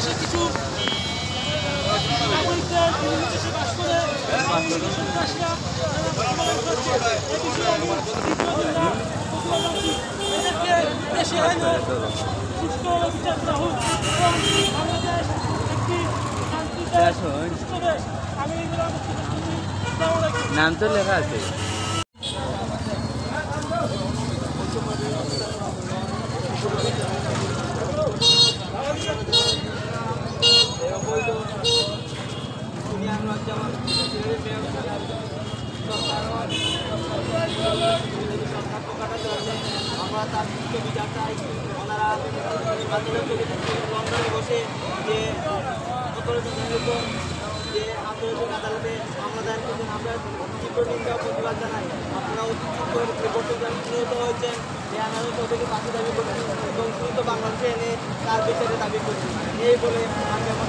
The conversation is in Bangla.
বাংলাদেশের কিছু নাগরিকদের বিভিন্ন দেশে বাস করে সন্ত্রাসীরা এই বিষয়ে আমি এদেরকে দেশে এনে সুস্থ বিচার করা হোক এবং বাংলাদেশ একটি শান্তি দেশ সুস্থ দেশ। আমি এইগুলো নাম তো লেখা আছে। আমরা তার বিচার চাই। ওনারা লন্ডনে বসে যে যে আন্তর্জাতিক আদালতে মামলা দায়ের করছেন, আমরা তীব্র নিন্দা প্রতিবাদ জানাই। আপনারা অতি নিহত হয়েছেন, যে আদালত ওদেরকে ফাঁসি দাবি করছেন এবং দ্রুত বাংলাদেশে এনে তার বিচারে দাবি করছেন। এই বলে আমি আমার